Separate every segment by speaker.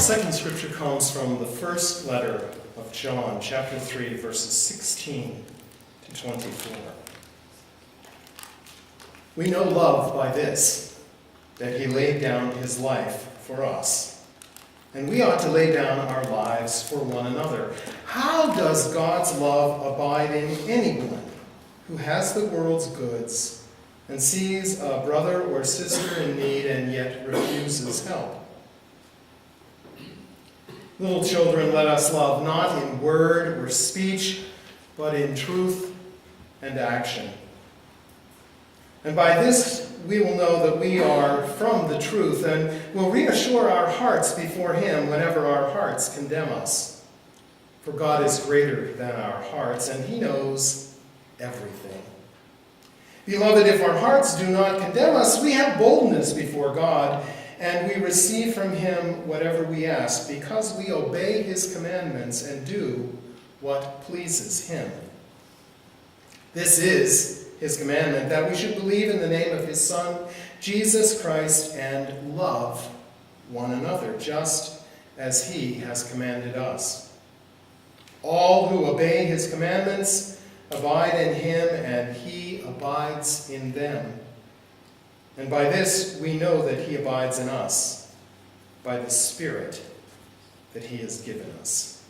Speaker 1: second scripture comes from the first letter of John, chapter 3, verses 16 to 24. We know love by this, that he laid down his life for us. And we ought to lay down our lives for one another. How does God's love abide in anyone who has the world's goods and sees a brother or sister in need and yet refuses help? Little children, let us love not in word or speech, but in truth and action. And by this we will know that we are from the truth, and will reassure our hearts before him whenever our hearts condemn us. For God is greater than our hearts, and he knows everything. Beloved, if our hearts do not condemn us, we have boldness before God, and we receive from him whatever we ask, because we obey his commandments and do what pleases him. This is his commandment, that we should believe in the name of his Son, Jesus Christ, and love one another, just as he has commanded us. All who obey his commandments abide in him, and he abides in them. And by this we know that he abides in us, by the Spirit that he has given us.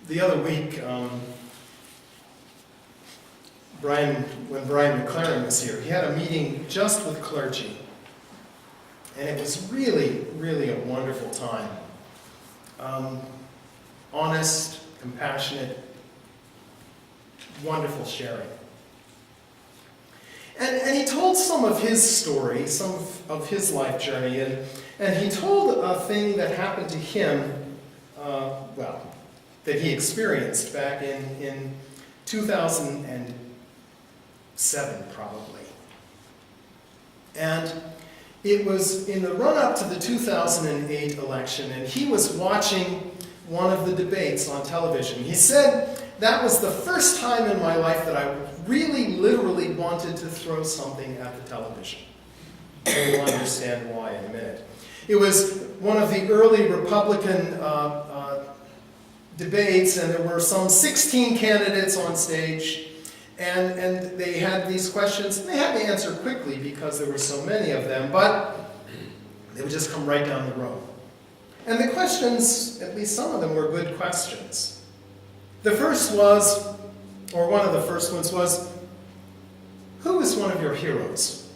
Speaker 1: The other week, when Brian McLaren was here, he had a meeting just with clergy. And it was really, really a wonderful time. Honest, compassionate, wonderful sharing. And he told some of his story, some of his life journey, and he told a thing that happened to him, that he experienced back in 2007, probably. And it was in the run-up to the 2008 election, and he was watching one of the debates on television. He said, that was the first time in my life that I really, literally wanted to throw something at the television. And you'll understand why in a minute. It was one of the early Republican debates, and there were some 16 candidates on stage, and they had these questions, and they had to answer quickly because there were so many of them, but they would just come right down the road. And the questions, at least some of them, were good questions. The first was, or one of the first ones was, who is one of your heroes?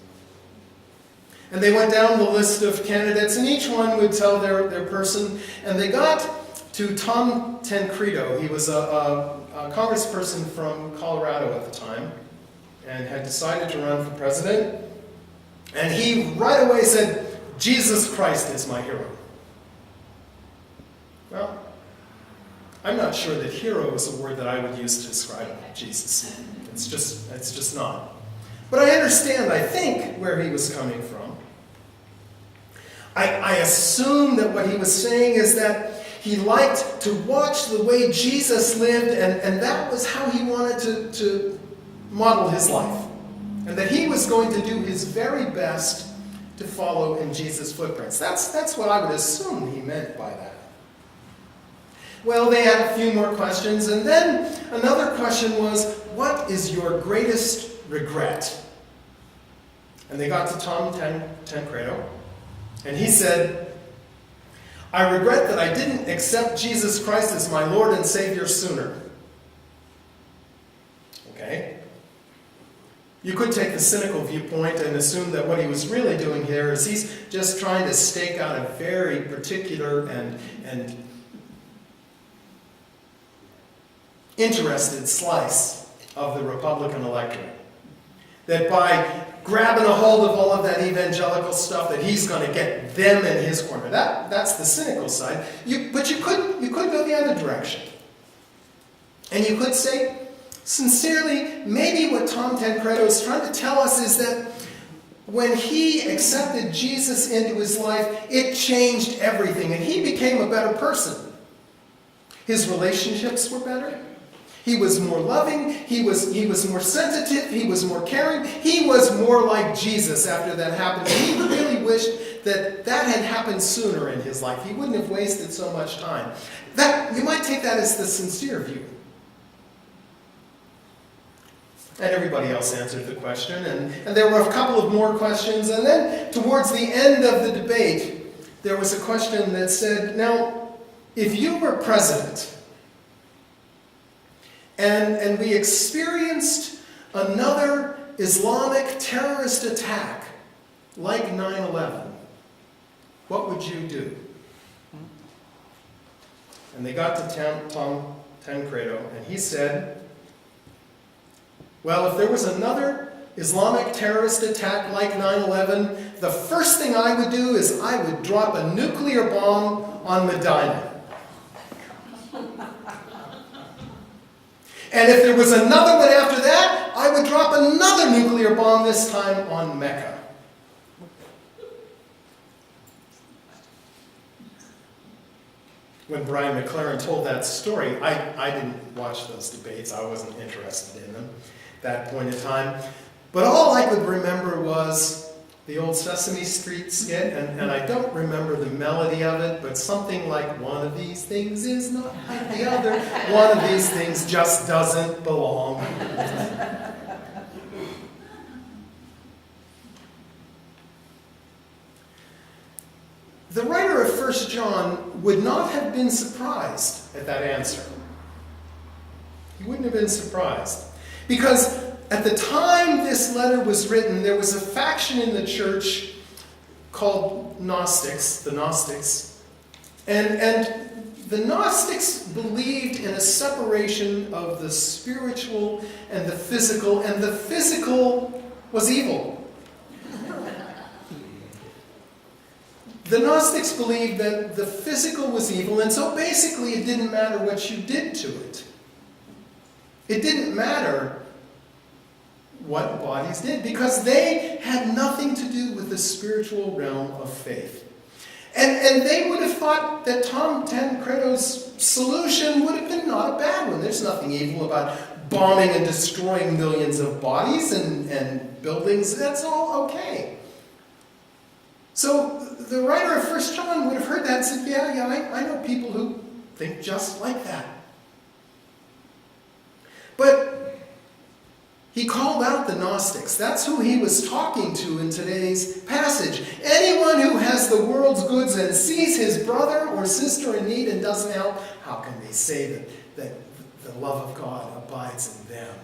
Speaker 1: And they went down the list of candidates, and each one would tell their person, and they got to Tom Tancredo. He was a congressperson from Colorado at the time and had decided to run for president. And he right away said, Jesus Christ is my hero. Well, I'm not sure that hero is a word that I would use to describe Jesus. It's just not. But I understand, I think, where he was coming from. I assume that what he was saying is that he liked to watch the way Jesus lived, and that was how he wanted to model his life. And that he was going to do his very best to follow in Jesus' footprints. That's what I would assume he meant by that. Well, they had a few more questions, and then another question was, what is your greatest regret? And they got to Tom Tancredo, and he said, I regret that I didn't accept Jesus Christ as my Lord and Savior sooner. Okay? You could take the cynical viewpoint and assume that what he was really doing here is he's just trying to stake out a very particular and interested slice of the Republican electorate. That by grabbing a hold of all of that evangelical stuff, that he's going to get them in his corner. That's the cynical side. But you could go the other direction. And you could say, sincerely, maybe what Tom Tancredo is trying to tell us is that when he accepted Jesus into his life, it changed everything, and he became a better person. His relationships were better. He was more loving, he was more sensitive, he was more caring, he was more like Jesus after that happened. He really wished that had happened sooner in his life. He wouldn't have wasted so much time. That, you might take that as the sincere view. And everybody else answered the question, and there were a couple of more questions, and then towards the end of the debate, there was a question that said, now, if you were president, and we experienced another Islamic terrorist attack like 9/11, what would you do? And they got to Tom Tancredo, and he said, well, if there was another Islamic terrorist attack like 9/11, the first thing I would do is I would drop a nuclear bomb on Medina. And if there was another one after that, I would drop another nuclear bomb, this time on Mecca. When Brian McLaren told that story, I didn't watch those debates. I wasn't interested in them at that point in time. But all I could remember was the old Sesame Street skit, and I don't remember the melody of it, but something like, one of these things is not like the other, one of these things just doesn't belong. The writer of 1 John would not have been surprised at that answer. He wouldn't have been surprised. Because at the time this letter was written, there was a faction in the church called Gnostics, the Gnostics. And the Gnostics believed in a separation of the spiritual and the physical was evil. The Gnostics believed that the physical was evil, and so basically it didn't matter what you did to it. It didn't matter what bodies did, because they had nothing to do with the spiritual realm of faith. And they would have thought that Tom Tancredo's solution would have been not a bad one. There's nothing evil about bombing and destroying millions of bodies and buildings. That's all okay. So the writer of 1 John would have heard that and said, yeah, I know people who think just like that. But he called out the Gnostics. That's who he was talking to in today's passage. Anyone who has the world's goods and sees his brother or sister in need and doesn't help, how can they say that the love of God abides in them?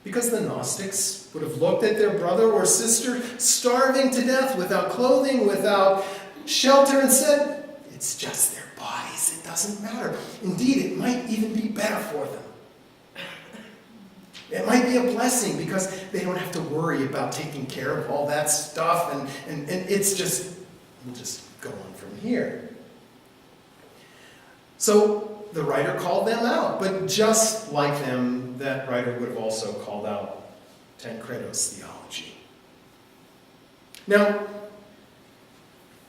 Speaker 1: Because the Gnostics would have looked at their brother or sister starving to death without clothing, without shelter, and said, it's just their bodies, it doesn't matter. Indeed, it might even be better for them. It might be a blessing because they don't have to worry about taking care of all that stuff, and it's just, we'll just go on from here. So the writer called them out, but just like them, that writer would have also called out Tancredo's theology. Now,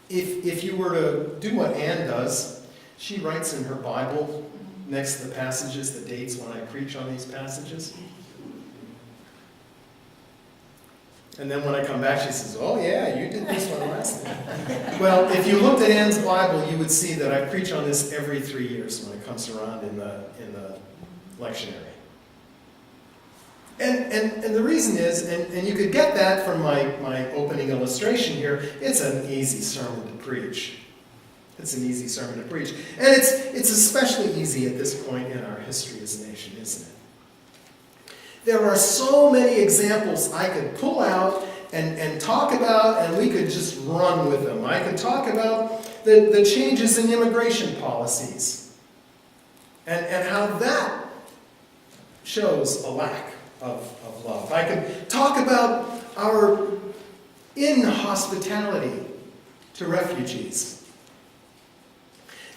Speaker 1: if you were to do what Anne does, she writes in her Bible, next to the passages, the dates when I preach on these passages. And then when I come back, she says, oh yeah, you did this one last time. Well, if you looked at Anne's Bible, you would see that I preach on this every 3 years when it comes around in the lectionary. And the reason is, and you could get that from my opening illustration here, it's an easy sermon to preach. It's an easy sermon to preach. And it's especially easy at this point in our history as a nation, isn't it? There are so many examples I could pull out and talk about, and we could just run with them. I could talk about the changes in immigration policies and how that shows a lack of love. I could talk about our inhospitality to refugees.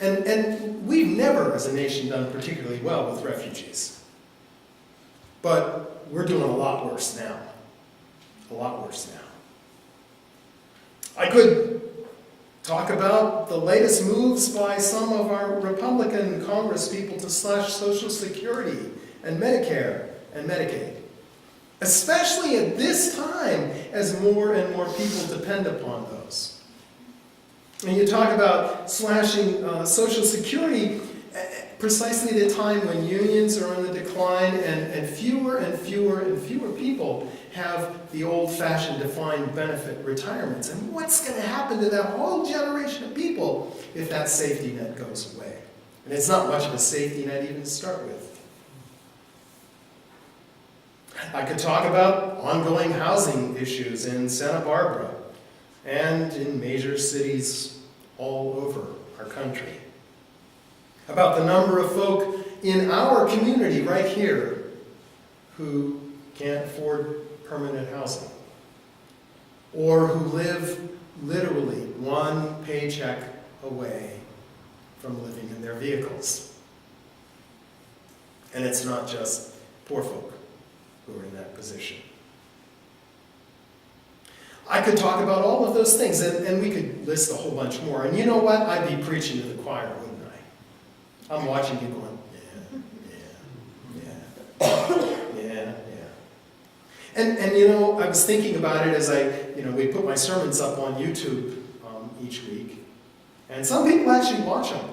Speaker 1: And we've never, as a nation, done particularly well with refugees. But we're doing a lot worse now. A lot worse now. I could Talk about the latest moves by some of our Republican Congress people to slash Social Security and Medicare and Medicaid. Especially at this time as more and more people depend upon those. And you talk about slashing Social Security precisely at a time when unions are on the decline and fewer and fewer and fewer people have the old-fashioned defined benefit retirements. And what's going to happen to that whole generation of people if that safety net goes away? And it's not much of a safety net even to start with. I could talk about ongoing housing issues in Santa Barbara and in major cities all over our country. About the number of folk in our community right here who can't afford permanent housing, or who live literally one paycheck away from living in their vehicles. And it's not just poor folk who are in that position. I could talk about all of those things, and we could list a whole bunch more. And you know what? I'd be preaching to the choir, wouldn't I? I'm watching you going, yeah. And you know, I was thinking about it as we put my sermons up on YouTube each week. And some people actually watch them.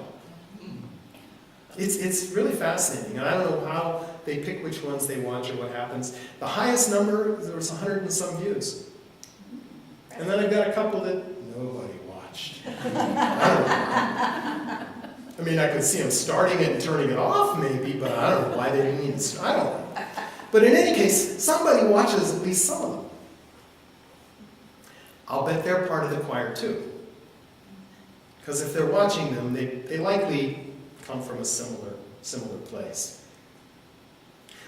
Speaker 1: It's really fascinating. And I don't know how they pick which ones they watch or what happens. The highest number, there was 100 and some views. And then I've got a couple that nobody watched. I mean, I could see them starting it and turning it off maybe, but I don't know why they didn't even start. I don't know. But in any case, somebody watches at least some of them. I'll bet they're part of the choir too. Because if they're watching them, they likely come from a similar place.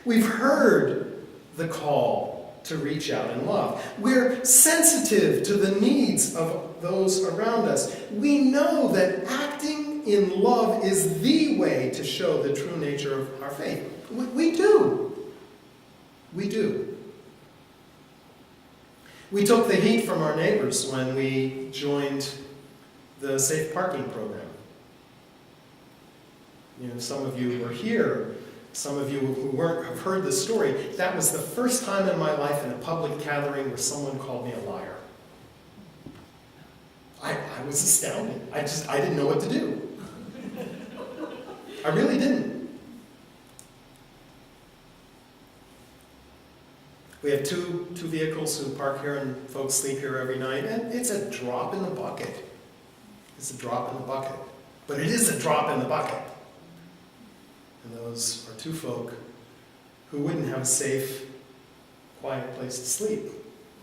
Speaker 1: We've heard the call to reach out and love. We're sensitive to the needs of those around us. We know that acting in love is the way to show the true nature of our faith. We do. We do. We took the heat from our neighbors when we joined the safe parking program. You know, some of you were here. Some of you who weren't have heard the story. That was the first time in my life in a public gathering where someone called me a liar. I was astounded. I didn't know what to do. I really didn't. We have two vehicles who park here and folks sleep here every night, and it's a drop in the bucket. It's a drop in the bucket. But it is a drop in the bucket. And those are two folk who wouldn't have a safe, quiet place to sleep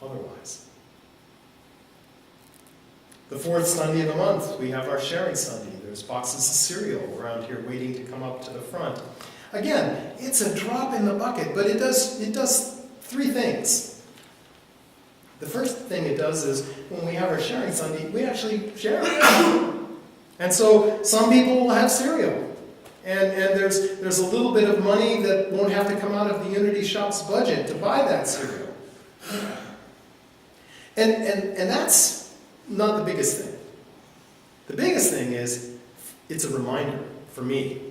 Speaker 1: otherwise. The fourth Sunday of the month, we have our sharing Sunday. There's boxes of cereal around here waiting to come up to the front. Again, it's a drop in the bucket, but it does three things. The first thing it does is when we have our sharing Sunday, we actually share it. And so some people will have cereal. And there's a little bit of money that won't have to come out of the Unity Shop's budget to buy that cereal. And that's not the biggest thing. The biggest thing is it's a reminder for me.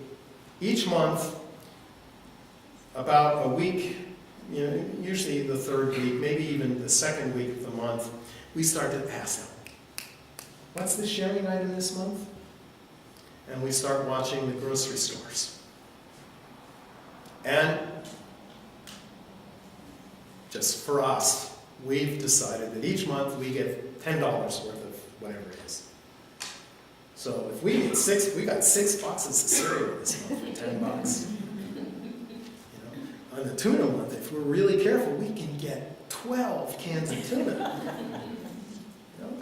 Speaker 1: Each month, about a week, usually the third week, maybe even the second week of the month, we start to ask them, what's the sharing item this month? And we start watching the grocery stores. And just for us, we've decided that each month we get $10 worth of whatever it is. So if we get we got 6 boxes of cereal this month for $10. On the tuna month, if we're really careful, we can get 12 cans of tuna.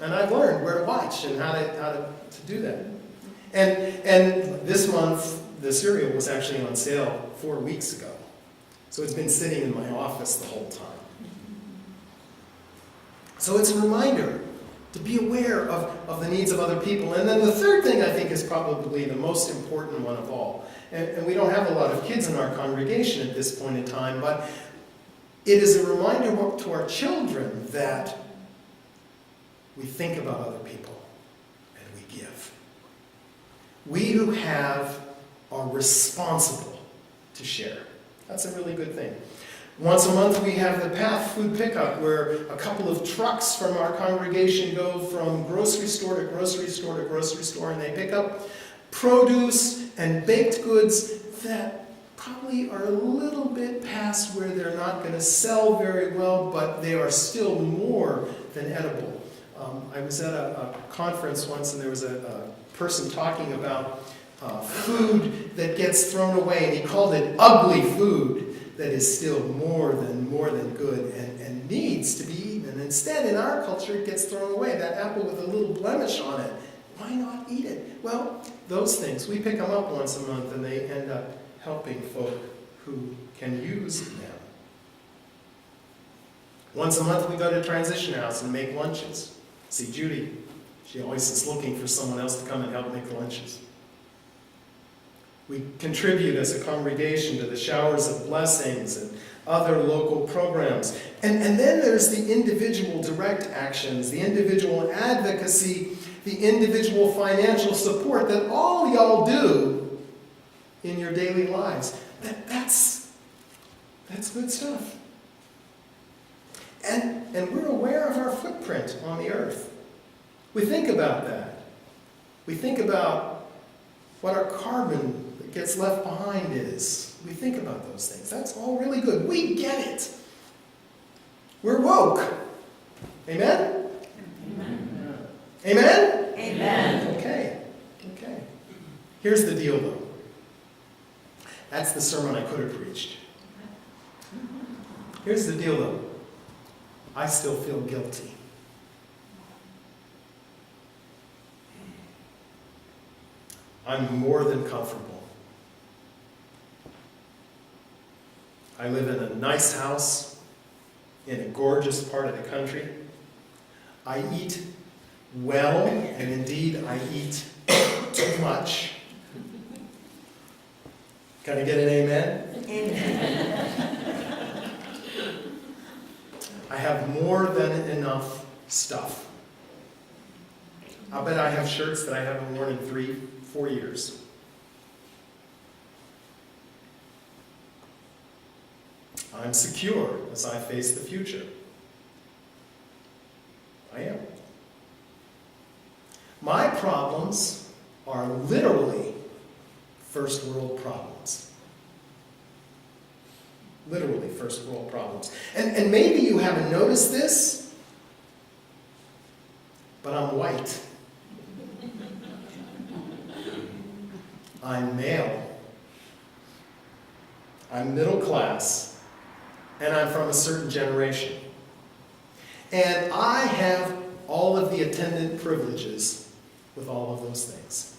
Speaker 1: And I've learned where to watch and how to do that. And this month, the cereal was actually on sale 4 weeks ago. So it's been sitting in my office the whole time. So it's a reminder to be aware of the needs of other people. And then the third thing I think is probably the most important one of all. And we don't have a lot of kids in our congregation at this point in time, but it is a reminder to our children that we think about other people and and we give. We who have are responsible to share. That's a really good thing. Once a month we have the Path Food Pickup, where a couple of trucks from our congregation go from grocery store to grocery store to grocery store, and they pick up produce and baked goods that probably are a little bit past where they're not going to sell very well, but they are still more than edible. I was at a conference once, and there was a person talking about food that gets thrown away, and he called it ugly food that is still more than good and needs to be eaten. And instead, in our culture, it gets thrown away. That apple with a little blemish on it, why not eat it? Well, those things, we pick them up once a month, and they end up helping folk who can use them. Once a month, we go to Transition House and make lunches. See Judy, she always is looking for someone else to come and help make lunches. We contribute as a congregation to the Showers of Blessings and other local programs. And then there's the individual direct actions, the individual advocacy, the individual financial support that all y'all do in your daily lives. That's good stuff. And we're aware of our footprint on the earth. We think about that. We think about what our carbon that gets left behind is. We think about those things. That's all really good. We get it. We're woke. Amen? Amen? Amen?
Speaker 2: Amen.
Speaker 1: Okay. Here's the deal, though. That's the sermon I could have preached. Here's the deal, though. I still feel guilty. I'm more than comfortable. I live in a nice house in a gorgeous part of the country. I eat well, and indeed I eat too much. Can I get an amen?
Speaker 2: Amen.
Speaker 1: I have more than enough stuff. I bet I have shirts that I haven't worn in 3-4 years. I'm secure as I face the future. I am. My problems are literally first world problems. Literally first world problems. And maybe you haven't noticed this, but I'm white. I'm male. I'm middle class. And I'm from a certain generation. And I have all of the attendant privileges with all of those things.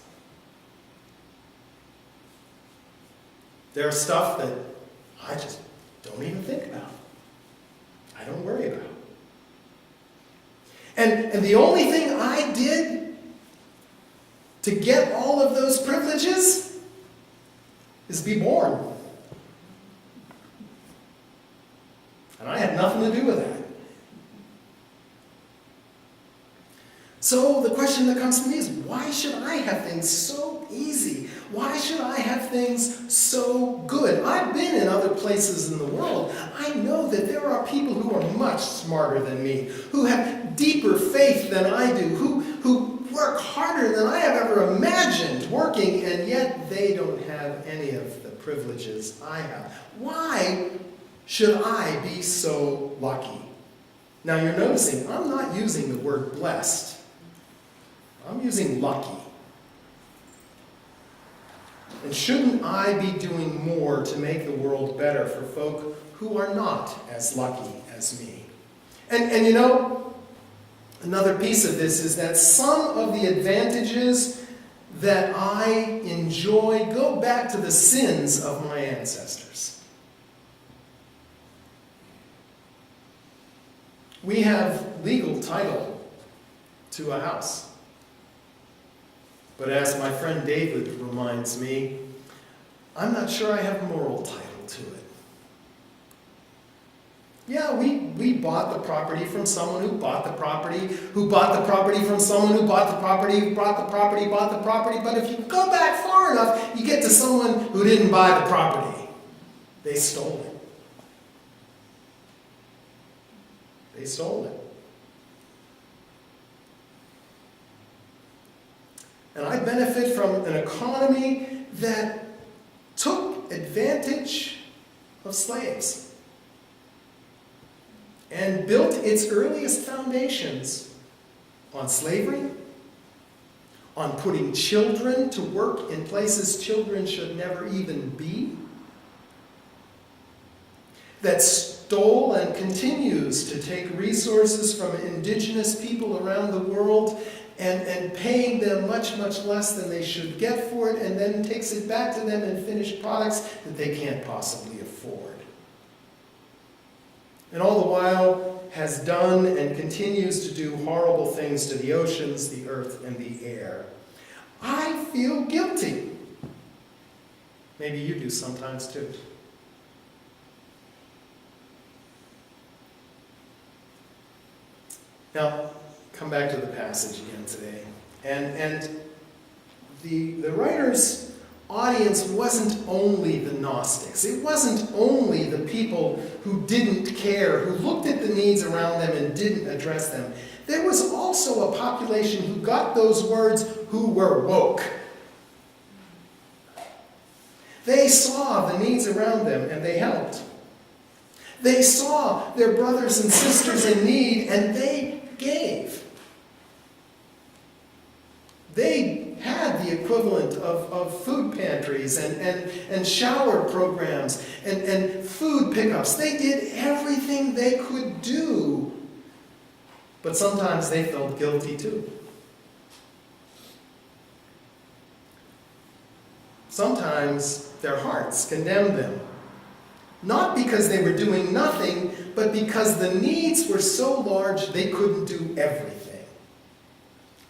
Speaker 1: There's stuff that I just don't even think about. I don't worry about. And the only thing I did to get all of those privileges is be born. And I had nothing to do with that. So the question that comes to me is, why should I have things so easy? Why should I have things so good? I've been in other places in the world. I know that there are people who are much smarter than me, who have deeper faith than I do, who work harder than I have ever imagined working, and yet they don't have any of the privileges I have. Why should I be so lucky? Now you're noticing, I'm not using the word blessed. I'm using lucky. And shouldn't I be doing more to make the world better for folk who are not as lucky as me? And you know, another piece of this is that some of the advantages that I enjoy go back to the sins of my ancestors. We have legal title to a house. But as my friend David reminds me, I'm not sure I have moral title to it. Yeah, we bought the property from someone who bought the property, who bought the property from someone who bought the property, who bought the property, bought the property. But if you go back far enough, you get to someone who didn't buy the property. They stole it. They stole it. And I benefit from an economy that took advantage of slaves and built its earliest foundations on slavery, on putting children to work in places children should never even be, that stole and continues to take resources from indigenous people around the world and paying them much, much less than they should get for it, and then takes it back to them in finished products that they can't possibly afford. And all the while has done and continues to do horrible things to the oceans, the earth, and the air. I feel guilty. Maybe you do sometimes too. Now, come back to the passage again today. And the writer's audience wasn't only the Gnostics. It wasn't only the people who didn't care, who looked at the needs around them and didn't address them. There was also a population who got those words who were woke. They saw the needs around them and they helped. They saw their brothers and sisters in need and they gave. They had the equivalent of food pantries and shower programs and food pickups. They did everything they could do. But sometimes they felt guilty too. Sometimes their hearts condemned them. Not because they were doing nothing, but because the needs were so large they couldn't do everything.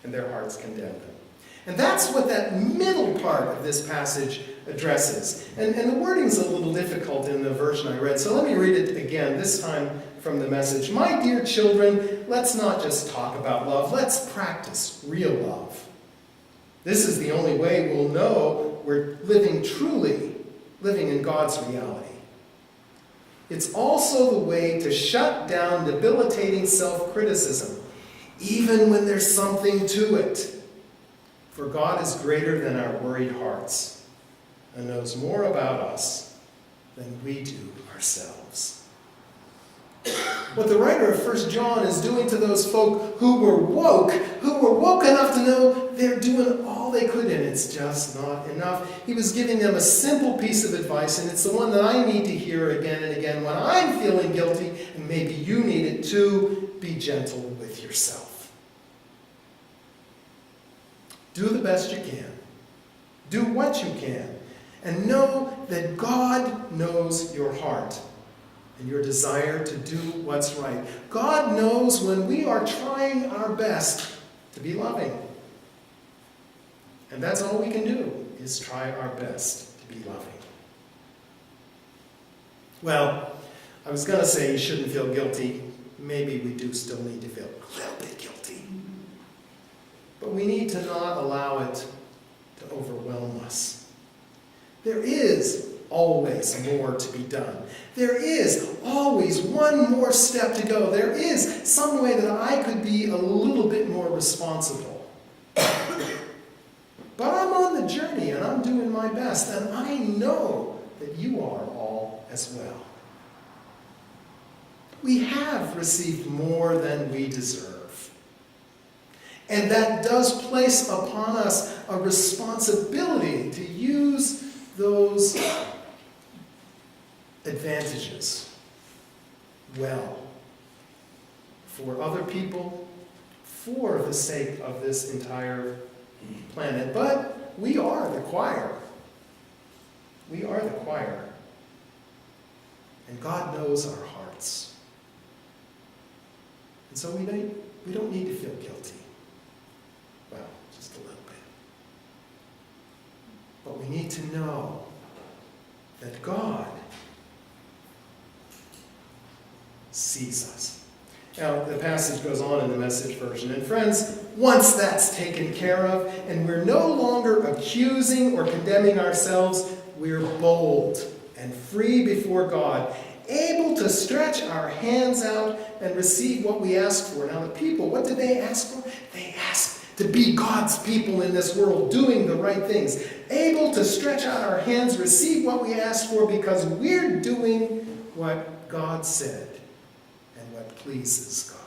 Speaker 1: And their hearts condemned them. And that's what that middle part of this passage addresses. And the wording's a little difficult in the version I read, so let me read it again, this time from the Message. My dear children, let's not just talk about love, let's practice real love. This is the only way we'll know we're truly living in God's reality. It's also the way to shut down debilitating self-criticism, even when there's something to it. For God is greater than our worried hearts and knows more about us than we do ourselves. What the writer of 1 John is doing to those folk who were woke enough to know they're doing all they could and it's just not enough. He was giving them a simple piece of advice, and it's the one that I need to hear again and again when I'm feeling guilty, and maybe you need it too. Be gentle with yourself. Do the best you can. Do what you can. And know that God knows your heart and your desire to do what's right. God knows when we are trying our best to be loving. And that's all we can do, is try our best to be loving. Well, I was going to say you shouldn't feel guilty. Maybe we do still need to feel a little bit guilty. But we need to not allow it to overwhelm us. There is always more to be done. There is always one more step to go. There is some way that I could be a little bit more responsible. But I'm on the journey and I'm doing my best, and I know that you are all as well. We have received more than we deserve. And that does place upon us a responsibility to use those advantages well for other people, for the sake of this entire planet. But we are the choir. We are the choir. And God knows our hearts. And so we don't need to feel guilty. Well, just a little bit. But we need to know that God sees us. Now, the passage goes on in the Message version. And friends, once that's taken care of, and we're no longer accusing or condemning ourselves, we're bold and free before God, able to stretch our hands out and receive what we ask for. Now, the people, what did they ask for? They asked to be God's people in this world, doing the right things, able to stretch out our hands, receive what we ask for, because we're doing what God said and what pleases God.